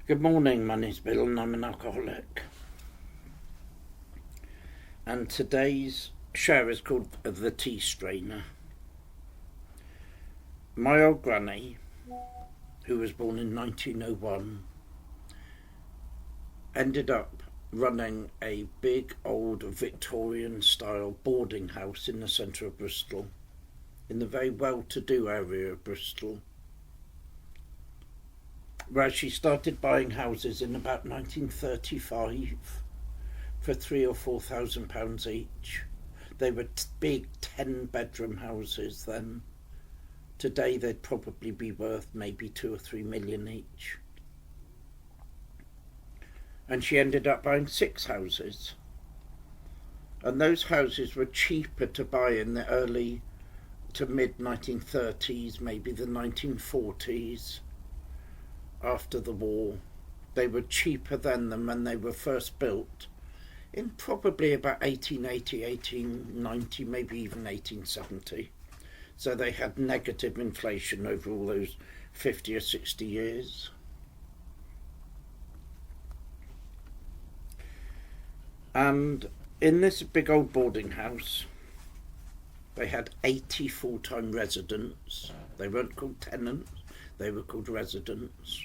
Good morning, my name's Bill and I'm an alcoholic. And today's show is called The Tea Strainer. My old granny, who was born in 1901, ended up running a big old Victorian style boarding house in the centre of Bristol, in the very well-to-do area of Bristol, where she started buying houses in about 1935 for £3,000 or £4,000 each. They were big 10-bedroom houses then. Today they'd probably be worth maybe 2 or 3 million each. And she ended up buying 6 houses. And those houses were cheaper to buy in the early to mid-1930s, maybe the 1940s. After the war, they were cheaper then than when they were first built in probably about 1880, 1890, maybe even 1870. So they had negative inflation over all those 50 or 60 years. And in this big old boarding house, they had 80 full-time residents. They weren't called tenants, they were called residents.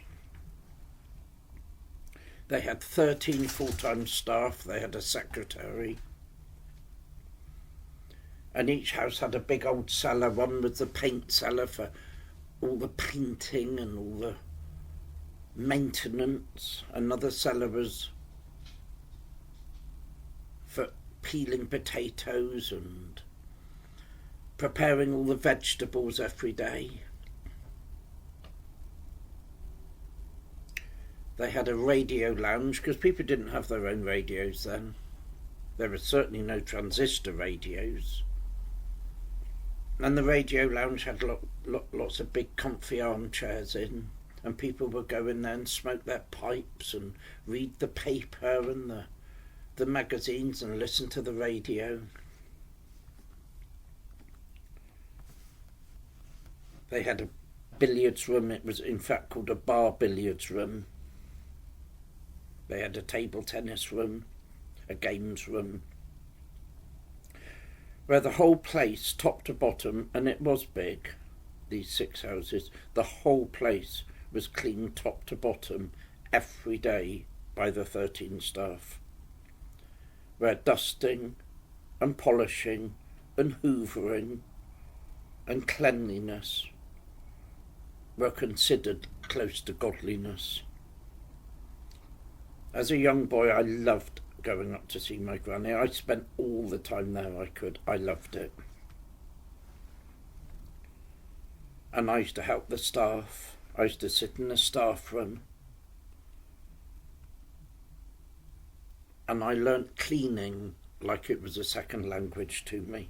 They had 13 full-time staff, they had a secretary. And each house had a big old cellar. One was the paint cellar for all the painting and all the maintenance. Another cellar was for peeling potatoes and preparing all the vegetables every day. They had a radio lounge, because people didn't have their own radios then. There were certainly no transistor radios. And the radio lounge had lots of big comfy armchairs in, and people would go in there and smoke their pipes and read the paper and the magazines and listen to the radio. They had a billiards room. It was in fact called a bar billiards room. They had a table tennis room, a games room, where the whole place, top to bottom, and it was big, these 6 houses, the whole place was cleaned top to bottom every day by the 13 staff, where dusting and polishing and hoovering and cleanliness were considered close to godliness. As a young boy, I loved going up to see my granny. I spent all the time there I could. I loved it. And I used to help the staff. I used to sit in the staff room. And I learnt cleaning like it was a second language to me.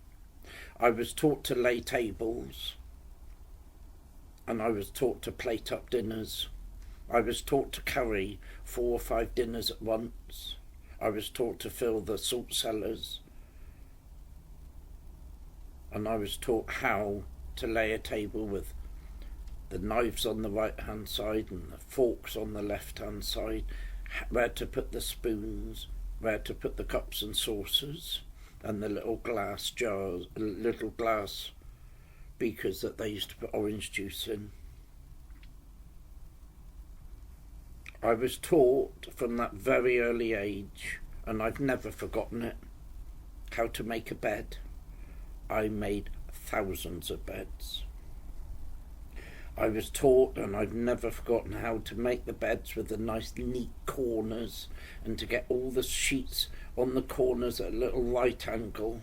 I was taught to lay tables. And I was taught to plate up dinners. I was taught to carry 4 or 5 dinners at once. I was taught to fill the salt cellars. And I was taught how to lay a table with the knives on the right-hand side and the forks on the left-hand side, where to put the spoons, where to put the cups and saucers, and the little glass jars, little glass beakers that they used to put orange juice in. I was taught from that very early age, and I've never forgotten it, how to make a bed. I made thousands of beds. I was taught, and I've never forgotten, how to make the beds with the nice neat corners and to get all the sheets on the corners at a little right angle.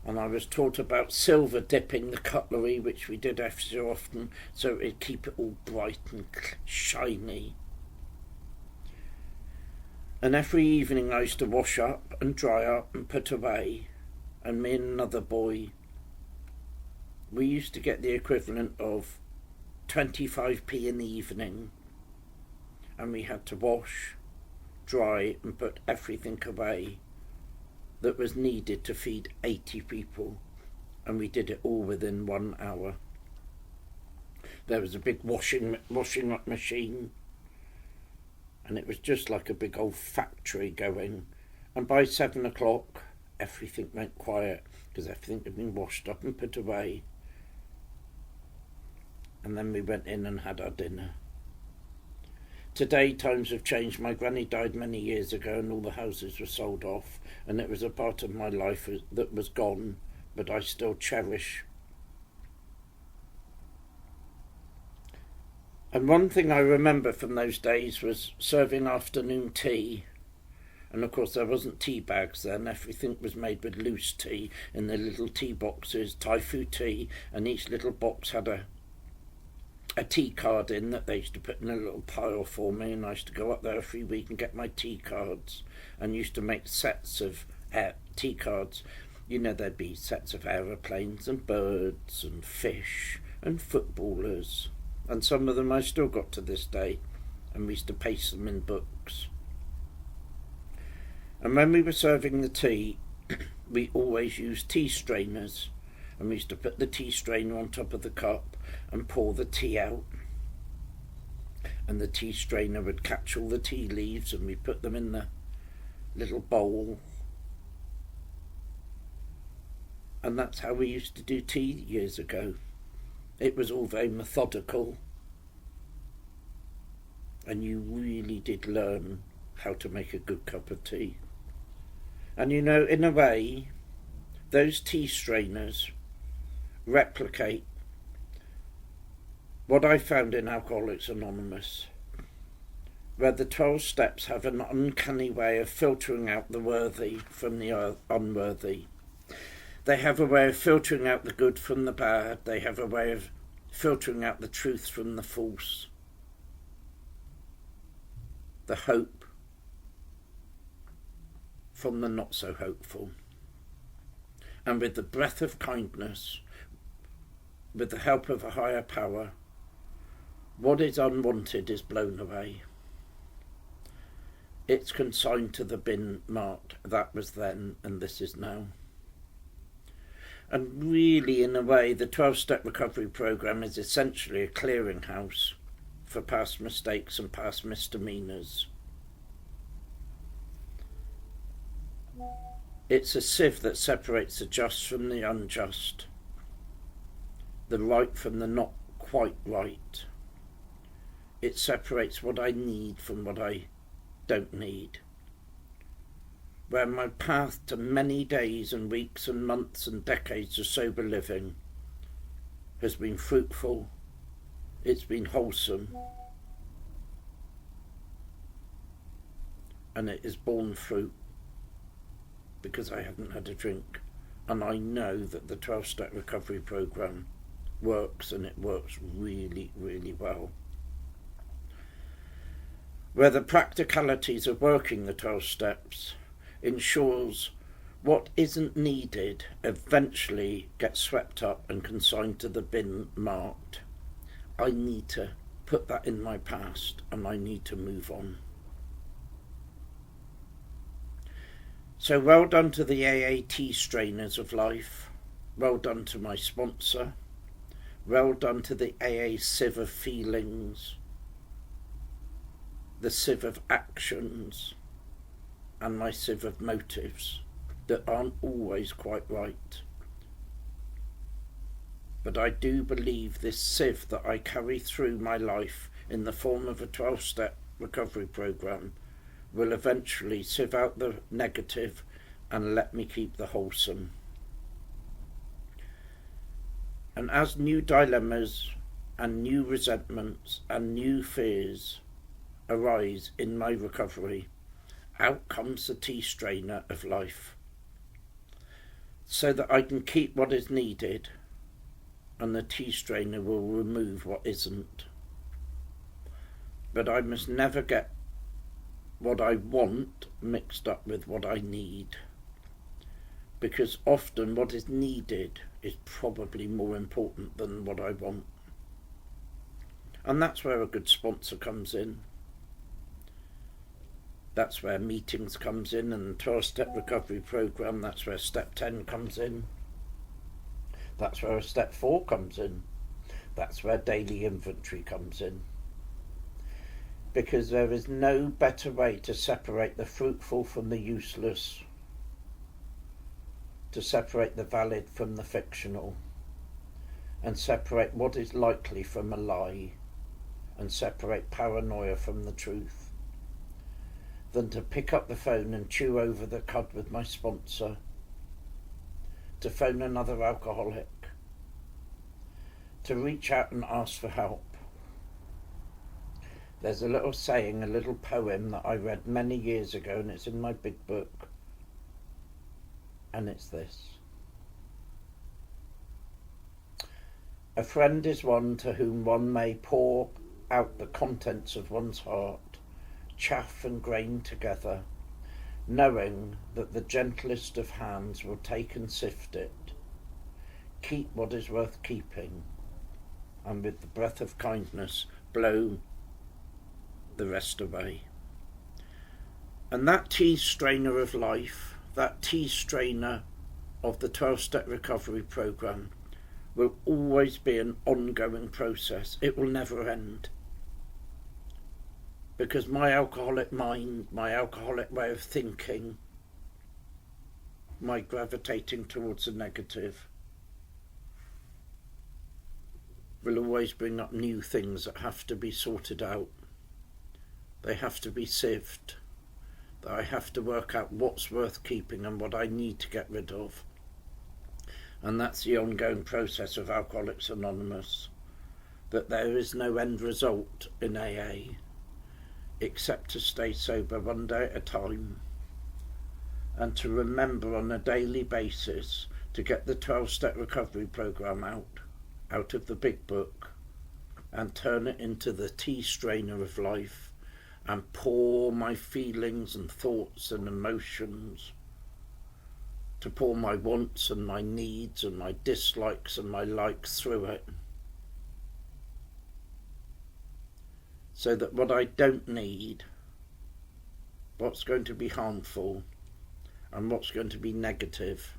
And I was taught about silver dipping the cutlery, which we did every so often, so it'd keep it all bright and shiny. And every evening I used to wash up and dry up and put away. And me and another boy, we used to get the equivalent of 25p in the evening. And we had to wash, dry and put everything away that was needed to feed 80 people, and we did it all within 1 hour. There was a big washing up machine, and it was just like a big old factory going. And by 7 o'clock, everything went quiet because everything had been washed up and put away. And then we went in and had our dinner. Today, times have changed. My granny died many years ago and all the houses were sold off, and it was a part of my life that was gone, but I still cherish. And one thing I remember from those days was serving afternoon tea. And of course there wasn't tea bags then, everything was made with loose tea in the little tea boxes, Typhoo tea, and each little box had a tea card in that they used to put in a little pile for me, and I used to go up there every week and get my tea cards, and used to make sets of tea cards. You know, there'd be sets of aeroplanes and birds and fish and footballers, and some of them I still got to this day, and we used to paste them in books. And when we were serving the tea, we always used tea strainers, and we used to put the tea strainer on top of the cup and pour the tea out, and the tea strainer would catch all the tea leaves and we put them in the little bowl, and that's how we used to do tea years ago. It was all very methodical, and you really did learn how to make a good cup of tea. And you know, in a way, those tea strainers replicate what I found in Alcoholics Anonymous, where the 12 steps have an uncanny way of filtering out the worthy from the unworthy. They have a way of filtering out the good from the bad. They have a way of filtering out the truth from the false, the hope from the not so hopeful. And with the breath of kindness, with the help of a higher power, what is unwanted is blown away. It's consigned to the bin marked, that was then and this is now. And really, in a way, the 12-step recovery program is essentially a clearinghouse for past mistakes and past misdemeanors. It's a sieve that separates the just from the unjust, the right from the not quite right. It separates what I need from what I don't need. Where my path to many days and weeks and months and decades of sober living has been fruitful, it's been wholesome, and it has borne fruit because I haven't had a drink. And I know that the 12-step recovery program works, and it works really, really well. Where the practicalities of working the 12 steps ensures what isn't needed eventually gets swept up and consigned to the bin marked, I need to put that in my past and I need to move on. So well done to the AAT strainers of life, well done to my sponsor, well done to the AA sieve of feelings, the sieve of actions, and my sieve of motives that aren't always quite right. But I do believe this sieve that I carry through my life in the form of a 12-step recovery program will eventually sieve out the negative and let me keep the wholesome. And as new dilemmas and new resentments and new fears arise in my recovery, out comes the tea strainer of life, so that I can keep what is needed and the tea strainer will remove what isn't. But I must never get what I want mixed up with what I need, because often what is needed is probably more important than what I want. And that's where a good sponsor comes in. That's where meetings comes in, and the 12-step recovery program, that's where step 10 comes in. That's where step 4 comes in. That's where daily inventory comes in. because there is no better way to separate the fruitful from the useless, to separate the valid from the fictional, and separate what is likely from a lie, and separate paranoia from the truth, than to pick up the phone and chew over the cud with my sponsor, to phone another alcoholic, to reach out and ask for help. There's a little saying, a little poem that I read many years ago, and it's in my big book, and it's this. A friend is one to whom one may pour out the contents of one's heart, chaff and grain together, knowing that the gentlest of hands will take and sift it. Keep what is worth keeping, and with the breath of kindness blow the rest away. And that tea strainer of life, that tea strainer of the 12-step recovery program, will always be an ongoing process. It will never end. Because my alcoholic mind, my alcoholic way of thinking, my gravitating towards the negative, will always bring up new things that have to be sorted out. They have to be sieved. That I have to work out what's worth keeping and what I need to get rid of. And that's the ongoing process of Alcoholics Anonymous. That there is no end result in AA except to stay sober one day at a time, and to remember on a daily basis to get the 12-step recovery program out of the big book, and turn it into the tea strainer of life, and pour my feelings and thoughts and emotions, to pour my wants and my needs and my dislikes and my likes through it, so that what I don't need, what's going to be harmful and what's going to be negative,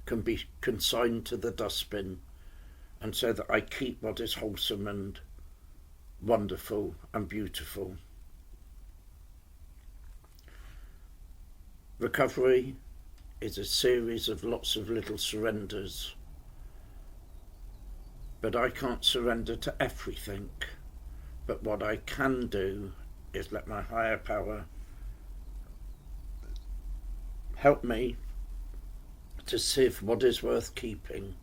can be consigned to the dustbin, and so that I keep what is wholesome and wonderful and beautiful. Recovery is a series of lots of little surrenders, but I can't surrender to everything. But what I can do is let my higher power help me to sieve what is worth keeping,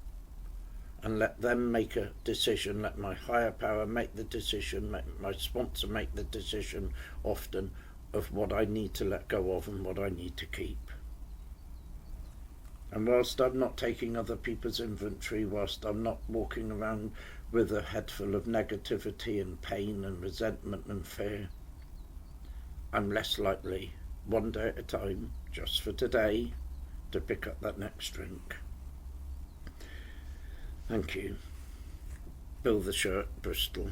and let them make a decision, let my higher power make the decision, make my sponsor make the decision often of what I need to let go of and what I need to keep. And whilst I'm not taking other people's inventory, whilst I'm not walking around with a head full of negativity and pain and resentment and fear, I'm less likely, one day at a time, just for today, to pick up that next drink. Thank you. Bill the Shirt, Bristol.